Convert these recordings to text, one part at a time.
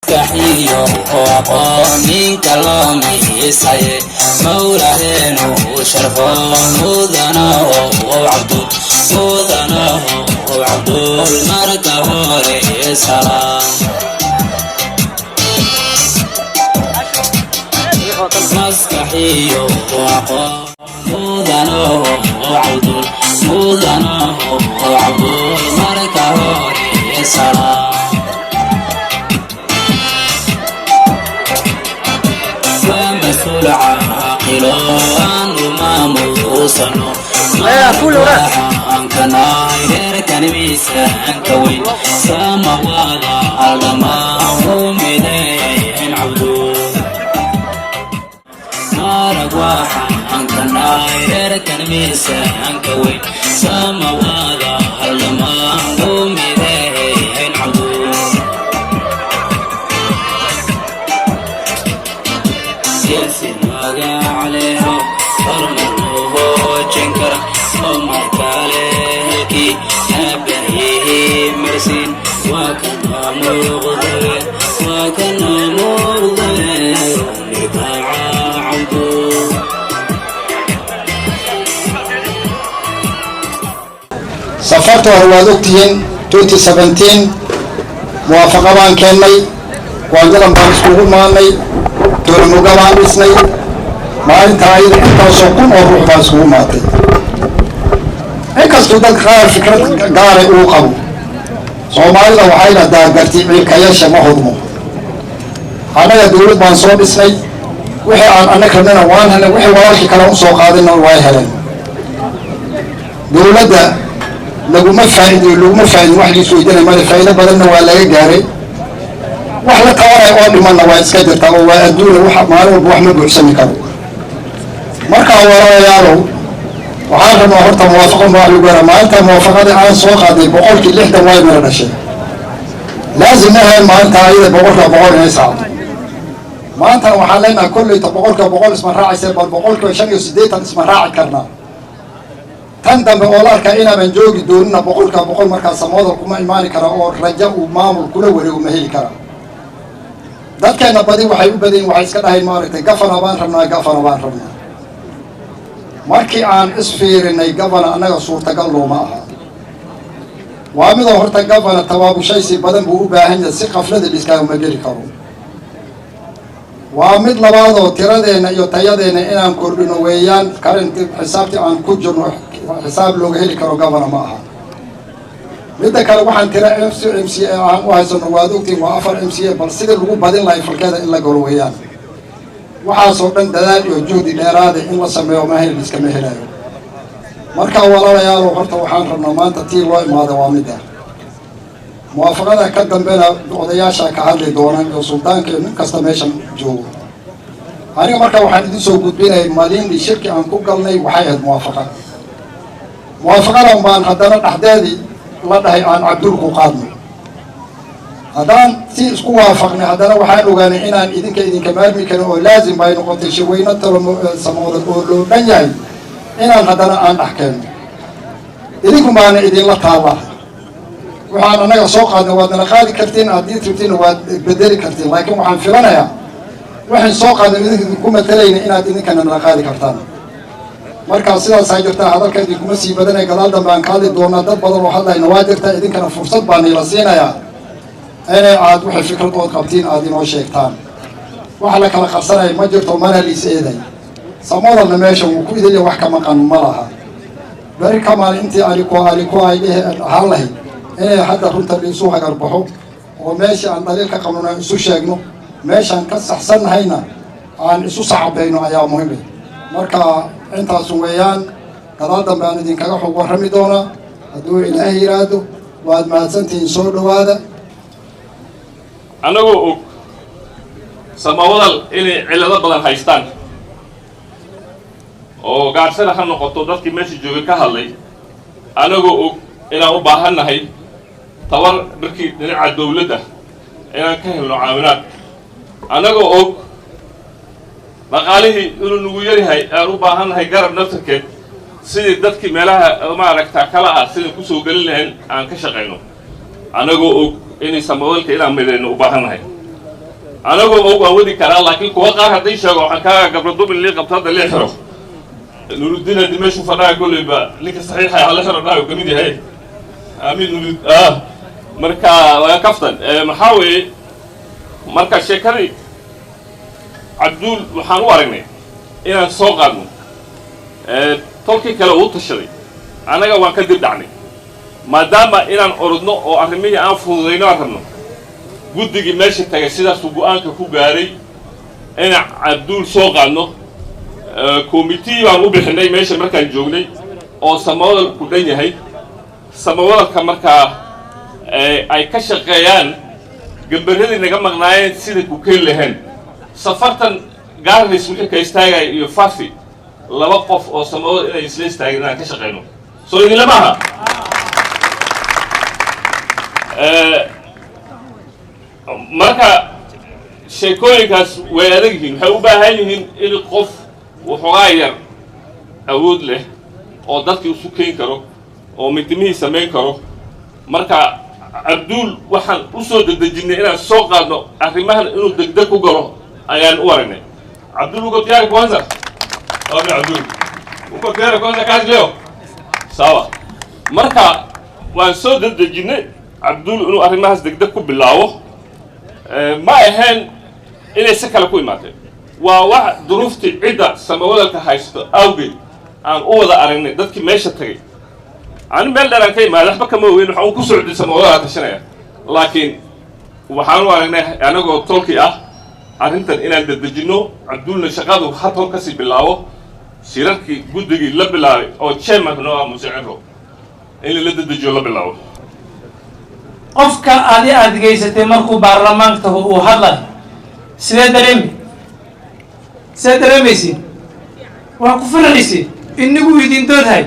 كحيو وقومي كلامي سعي مولاهين وشرفه مودنا وعبد المركب سلام مسكحيو وقومي مودنا وعبد المركب سلام مسؤول عاقل وما موصل ما كان غير كان ميسان كوي سما ولا الما مدين عبدو ما رجوح كان غير كان ميسان كوي سما ولا الما مدين عبدو عليها فرموه جنكرة ومرك عليك نبيه مرسين وكان مغضي لطاع عبدو سافرت وهوادوكتين 2017 موافقة بان كيني وانجلن بان اسكوغو ماني دور مقابان بسني maalinta ayada intaasoo kun oo ruux baa isugu maatay inkastoo dadka qaar fikrad gaara uu qabo soomaalida waxay dhahdaa garti ciilkayaasha ma hodmo annaga dawlad baan soo dhisnay wixii aan annaga rabnana waan helnay wixii walaalkii kale usoo qaadina way heleen dawladda laguma faa'idin wax liisu weydanay male faa'iido badanna waa laga gaaray wax la qabanay oo dhimanna waa iska jirta oo waa adduuna maalin walba wax ma buuxsami karo markaa walaalayaalow waxaan rabnaa horta muwaafaqan baa lagu gaara maalinta muwaafaqadii aan soo qaaday 60% way mara dhashay laazim ahay maalinta ayada 100% inay saato maanta waxaan leenahay kullayta 100% isma raacaysa bal 185 isma raaci karnaa tan dambe oo la arkaa inaan joogi doonina 100% markaa samooda kuma imaani kara oo rajo uu maamul kula wareego ma heli kara dadkeena badi waxay u badeen waxay iska dhahayn maaragtay gafana baan rabnaa markii aan isfiirinay gafana annaga suurtagal looma aha waa midoo horta gafana tabaabushaysii badan buu u baahan yahay si qaflada liskaagama geli karo waa mid labaadoo tiradeenna iyo tayadeenna inaan kordhino weeyaan karinti xisaabtii aan ku jirno xisaab looga heli karo gafana ma aha midda kale waxaan tira MCA aan u haysano waad ogtiin waa 4 MCA bal sidii lagu badin lahay falkeeda in la galo weeyaan waxaasoo dhan dadaal iyo juhdi dheeraada in la sameeyo mahel iskama helayo marka walaalayaal horta waxaan rabnaa maanta tii loo imaado waa mid ah muwaafaqada ka dambeena odayaasha ka hadli doonaan iyo sultaanka nin kasta meeshan joogo aniga marka waxaan idin soo gudbinay maalin shirki aan ku galnay waxay ahayd muwaafaqadan baan haddana dhaxdeedii la dhahay aan cabdulku qaadno haddaan si isku waafaqnay haddana waxaan ogaanay inaan idinka maarmi karin oo laazim bay noqotay shirweyne talo samooda oo loo dhan yahay inaan haddana aan dhex keenno idinku baana idinla taalla waxaan annaga soo qaadnay waad nala qaadi kartiin haddii tirtiin waad bedeli kartiin laakiin waxaan filanayaa waxaan soo qaadnay idinku matalayna inaad idinkana nala qaadi kartaan markaa sidaasaa jirtaa hadalka idinkuma sii badanay gadaal dambe aan ka hadli doonaa dad badan oo hadlayna waa jirtaa idinkana fursad baa niila siinayaa inay aad waxay fikradood qabtiin aad inoo sheegtaan waxa la kala qarsanaya ma jirto mana liis eeday samoodalna meesha wuu ku idilya wax ka maqan ma laha bari kamaan intii aliko ay ahaan lahayd inay hadda runta isu hagar baxo oo meesha aan daliil ka qabnona isu sheegno meeshaan ka saxsannahayna aan isu sacabayno ayaa muhiim marka intaas weeyaan gadaal dambe aan idinkaga xog warrami doonaa hadduu ilaahay yiraahdo waad mahadsantihiin soo dhawaada anagoo og samawadal inay cilado badan haystaan oo gaadhsana ha noqoto dadkii meesha joogay ka hadlay anagoo og inaan u baahannahay tabar markii dhinaca dawladda inaan ka helno caawinaad anagoo og dhaqaalihii inuu nagu yaryahay aan u baahannahay garab naftarkeed sidii dadkii meelaha maaragtaa kala ah sidaan kusoo gelin lahayn aan ka shaqayno anagoo og inay samawadalka inaan midayno u baahannahay أنا أقول أودي كلام لكن كوا قار هذي شغل عن كا قبل دوب اللي قبض هذا اللي يحرق نور الدين دمشق فنا يقول يبقى لك صحيح على شر الله وكميدي هاي آمين نور مركا كفتن محاوي مركا شكري عبدول وحنو أرجعني إن صوغانو تركي كلا وطشري أنا جوان كذب دعني ما دام إن أردنا أو أرمي أنفذنا أرمنا guddigii meesha tagay sidaasuu go-aanka ku gaaray in Cabduul soo qaadno committee baan u bixinay meesha markaan joognay oo samawada ku dhan yahay samawadka markaa ay ka shaqeeyaan gambaradii naga maqnaayeen sida ku keen lahayn safartan gaarayis wixii ka istaagay iyo fafi laba qof oo samawada inay isla istaagaan ka shaqeeyno soo idin lamaha marka sheekooyinkaas way adag yihiin waxay u baahan yihiin in qof waxoogaa yar awood leh oo dadkii isu keeni karo oo midnimihii samayn karo marka Cabduul waxaan u soo dedejinay inaan soo qaadno arrimahan inuu degdeg ku galo ayaan u aragnay Cabduul ugu diyaar kwanza Cabduul ugu diyaar kwanza kaas leo sawa marka waan soo dedejinay Cabduul inuu arrimahaas degdeg ku bilaabo ما أهان إلى سكالة كوي ماتي وواحد ظروفتي عدة سماوات كهايست أوجي عن أوضة أرني ذاتك ماشى تري عن بلد أنا كي ما لحبك موين وحنا كسر عند سماوات الشنايا لكن وحنا أرني أنا جو تركي أنت إن عند الدجنو عدولنا شغال وحتى كسي بالله سيرك جودي لا بالله أو شيء ما كنا مساعده إلا لد الدجنو لا بالله qofka aad geysatay markuu baarlamaanka uu hadlay sidee dareemaysi waa ku farxisay inagu idin doodhay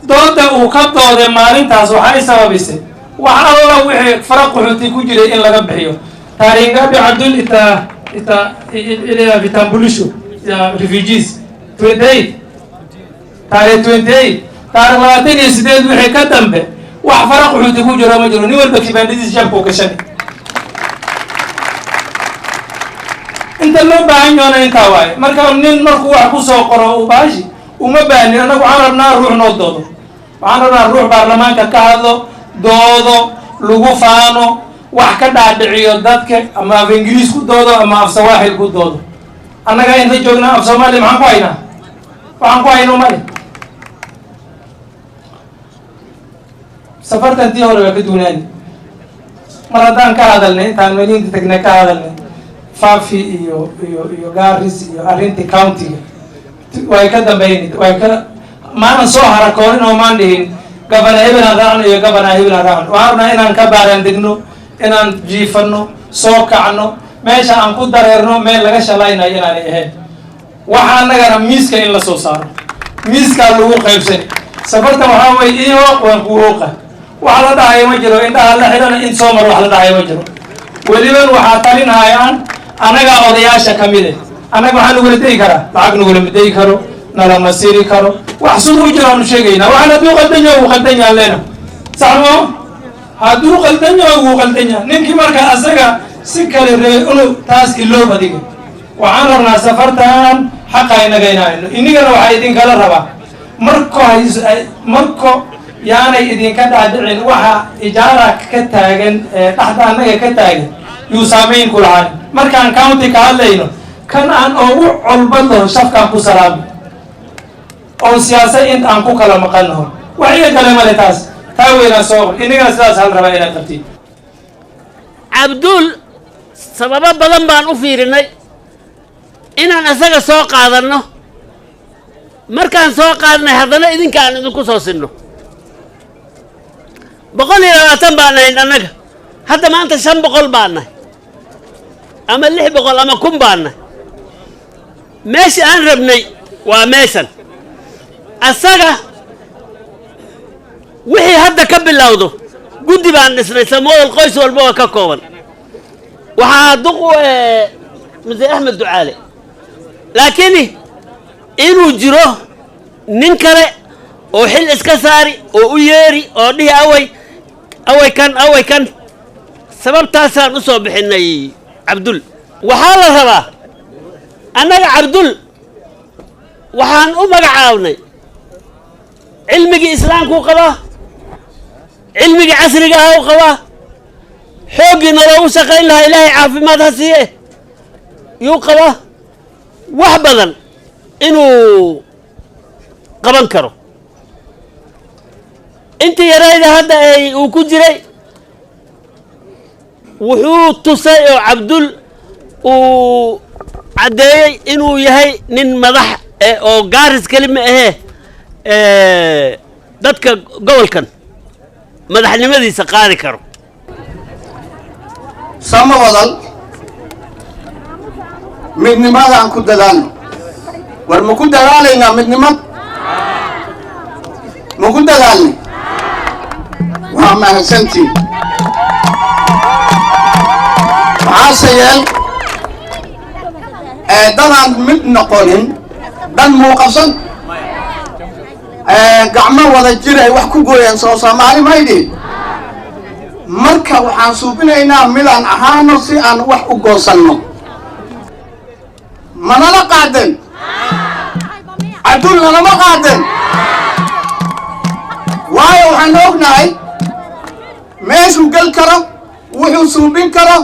dooda uu ka dooday maalintaas waxa ay sababisay wax alla wixii faraq xuti ku jiray in laga bixiyo taariinga bi Cabduul ila vitambulisho ya refugees 28 taariikh 28 wixii ka dambe wax faraq xuti ku jiro ma jiro nin walba kibaandadiis jabku ka shan inta loo baahan yahay inta waay marka nin markuu wax ku soo qoro u baashi uma baahni anagu waxaan rabnaa ruux noo doodo waxaan rabnaa ruux baarlamaanka ka hadlo doodo lagu faano wax ka dhaadhiciyo dadka ama af Ingiriis ku doodo ama af Sawaaxil ku doodo annaga inta joognaa af Soomaali waxaan ku haynaa mali safartan tii hore waa ka duunaani mar haddaan ka hadalnay intaan meelinta tagnay ka hadalnay Fafi iyo Garis iyo arrintii countiga way ka dambeeyeen way ka maanan soo harakoonin oo maan dhihin gabana hebel aan iyo gabana hebel aan waarna inaan ka baaran degno inaan jiifano soo kacno meesha aan ku dareerno meel laga shalaynayo inaan ahayn waxaan nagana miiska in la soo saaro miiska lagu qaybsan safartan waxa way iyo waan ku hooqa waxa la dhahay ma jiro inta la xidhan in soo mar wax la dhahay ma jiro waliban waxa talinayaan anaga odayaasha kamid anaga waxaan ugu leeyahay karaa lacag ugu leeyahay karo nala masiri karo wax soo u jiro aan sheegayna waxaan duu qaldanyo leena saxmo haduu qaldanyo ninkii marka asaga si kale reeyay taas ilo badiga waxaan rabnaa safartan xaqay nagaynaayno inigana waxa idin kala rabaa marko yaanay idin ka dhaadhicin waxa ijaara ka taagan dhaxda anaga ka taagan yu saameyn ku lahayn markaan county ka hadlayno kan aan ugu colbado shafkaan ku salaam oo siyaasad in aan ku kala maqanno waxa kale ma leetaas taawayna soo inagana sidaas hal rabaa inaad qabtid Cabduul sababa badan baan u fiirinay inaan asaga soo qaadano markaan soo qaadnay haddana idinkaan idinku soo sinno 120 baan nahay annaga hadda maanta 500 baan nahay ama 600 ama 1000 baan nahay meesha aan rabnay waa meeshan asaga wixii hadda ka bilowdo guddi baan dhisnay samooyal qoys walba oo ka kooban waxaa duq Muse Axmed Ducaale laakiin inuu jiro nin kale oo xil iska saari oo u yeeri oo dhihi away kan sababtaasaan u soo bixinay Cabduul waxaa la rabaa annaga cabdul waxaan u magacaabnay cilmigii islaamkuu qabaa cilmigii casriga ah u qabaa xooggii naloogu shaqayn lahaa ilaahay caafimaad ha siiye yuu qabaa wax badan inuu qaban karo intii yarayda hadda uu ku jiray wuxuu tusay oo cabdul uu caddeeyey inuu yahay nin madax oo gaaris kelima ahee dadka gobolkan madaxnimadiisa qaadi karo sama wadal midnimadaan ku dadaalno war ma ku dadaalaynaa midnimad ma ku dadaalnay waa mahadsantiin maxaase yeel dadaan mid noqonin dhan muuqabsan gacmo wada jir ay wax ku gooyaan soo Soomaali maydhi marka waxaan suubinaynaa midaan ahaano si aan wax u goosanno manala qaadan cabdul nalama qaadan waayo waxaan ognahay meeshuu gal karo wuxuu suubin karo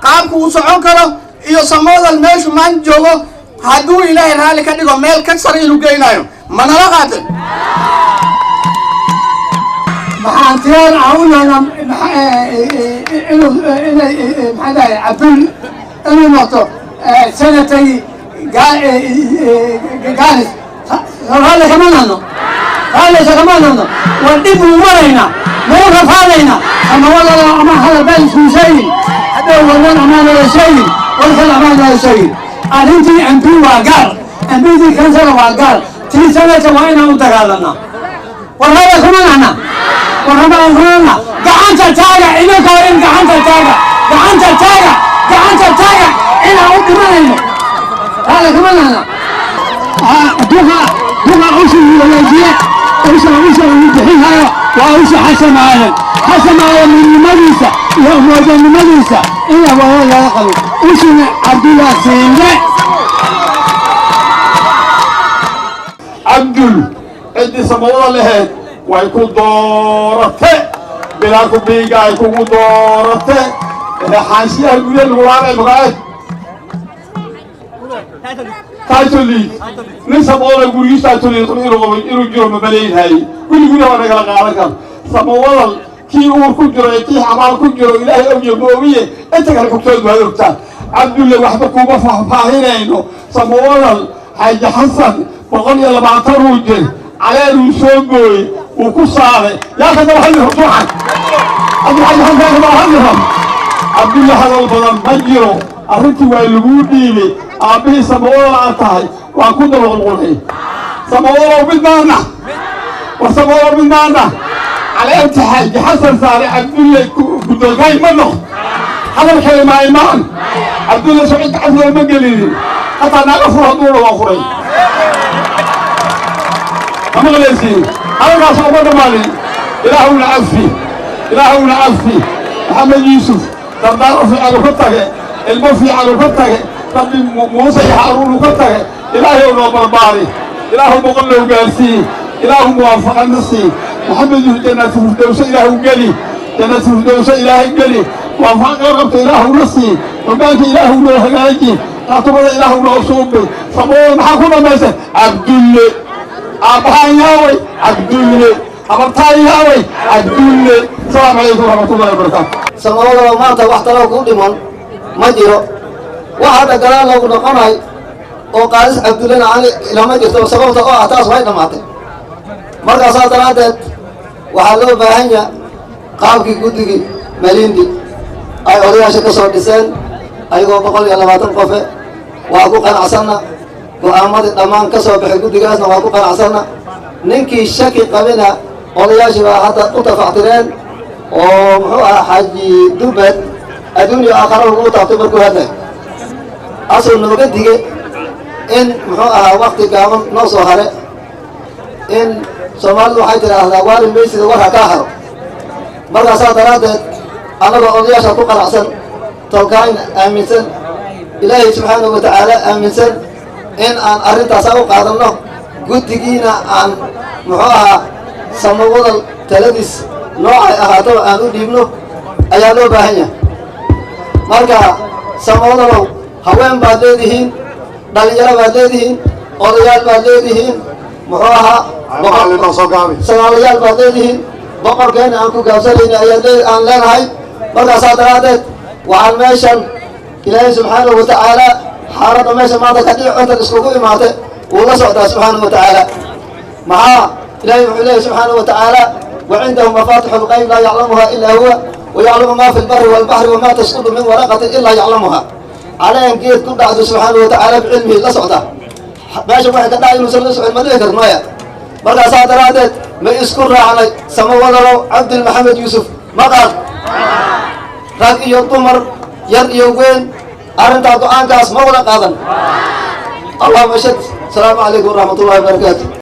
qaabku u socon karo iyo samoodan meeshu maan joogo hadduu ilaahay raali ka dhigo meel ka sare inuu geynayo manala qaadan maxaan tiyaan caawinayna maxaa cabdul inuu noqdo sanatay gaaris raali kama nano waa dhib uu maraynaa mau rafaadaynaa ama walala ama hadalbaan isuu sheegin hadhow wadan amaan wada sheegin walkan amaan wada sheegin arrintii mp waa gaar mpdii kansala waa gaar tii sanata waa inaan u dagaalanaa warhaba kuma nahna gacanta taaga idinka in gacanta taaga inaan u dhimanayno هذا كمان أنا دوها عوشي ولاجية عوشي ويجحين هاي وعوشي حسن عالم من المدرسة يوم وجن المدرسة إلا وهو لا يقبل عوشي عبد الله سينجي عبدل عندي سموه لهد ويكون دورته بلا كبيقة يكون دورته حاشية يقول الغوارة المقاعد تايتولي نسموه يقول تايتولي إنه جرم مبلين هاي كل يقول وانا قال قالك سموه كي أور كجرا كي حمال كجرا إلهي أو يبويه أنت قال كتير بهذا عبد الله وحده كوبا فاهمين إنه سموه حاج حسن بقول يلا بعتروجه على روسوغوي وكساره يا كذا وحده روحك أبو حاج حسن ما هنهم عبد الله هذا البلد مجرو أرنتي ويلقوني أبي سموه أتاي وأكون الغلغلي سموه بالمعنى وسموه بالمعنى على أنت حاج حسن صار عبد الله كنت جاي منه هذا الكلمة إيمان عبد الله سعيد عبد المجلي حتى نعرف هذول وآخرين أما غليسين أنا قاصد أمر مالي إلهه العفي محمد يوسف دردار في عرفتك الموفي عرفتك ربي موسى هارون كتك إلهي ونوبر باري إلهه مغلو قاسي إلهه موافق النسي محمد جنة الفردوس إلهه قلي جنة الفردوس إلهه قلي وافق ربط إلهه نسي وقالت إلهه نوهجاجي تعتبر إلهه نوصوبي فمون محاكونا ماسة عبد الله أبهاي ياوي عبد الله أبرتاي ياوي عبد الله السلام عليكم ورحمة الله وبركاته سمعوا ما توحتنا كل من ما جرى وهذا قال له نقناي وقال عبد الله علي لما جرت وسببت أعتاص وين ماتت مرة صارت رادت وحلو بهنيا قابك كتجي مليندي أي أريد أشك صوت لسان أي وقال يلا ما تنقفه وأقول قن عسنا وأمد الأمان كسر بحدود جازنا وأقول قن عسنا ننكي الشك قبلنا أريد أشك حتى أطفع ترين وهو حاجي دبت الدنيا آخره هو تعتبر كهذا أصل نوجد دقة إن وقت كامل نصو هره إن سومال وحيد الأهوال الميسي دورها كاهر مرة صارت رادت أنا بقولي عشان تقرأ أحسن توقعين أميسن ilaahay subxaanahu watacaala aaminsan in aan arrintaasa u qaadanno guddigiina aan muxuu ahaa samawadal taladiis noocay ahaataba aan u dhiibno ayaa loo baahan yahay marka samawadalow haween baad leedihiin dhalinyaro baad leedihiin odayaal baad leedihiin muxuu ahaa sagaalayaal baad leedihiin boqorkeena aan ku gaabsanayna aan leenahay markaasaa daraaddeed waxaan meeshan ilaahay subxaanahu watacaala xaaladda meesha maanta ka dhici cuntan iskugu imaatay wuu la socdaa subxaanahu watacaala maxaa ilaahay wuxuu leeyahy subxaanahu watacaala wacindahu mafaatixu lqayb laa yaclamuha ilaa huwa wayaclamu ma fi lbari walbaxri wamaa tasqudu min waraqatin ilaa yaclamuha caleen geed ku dhacdo subxaanahu watacaala bicilmihi la socda meesha waxay ka dhacay inuusan la socon ma dhici karto maya markaasaa daraaddeed ma isku raacnay samawadalow cabdil maxamed yuusuf maqal rag iyo dumar yar iyo weyn arrintaa go-aankaas ma wada qaadan allahuma shad asalaamu calaykum waraxmat ullahi wabarakaatu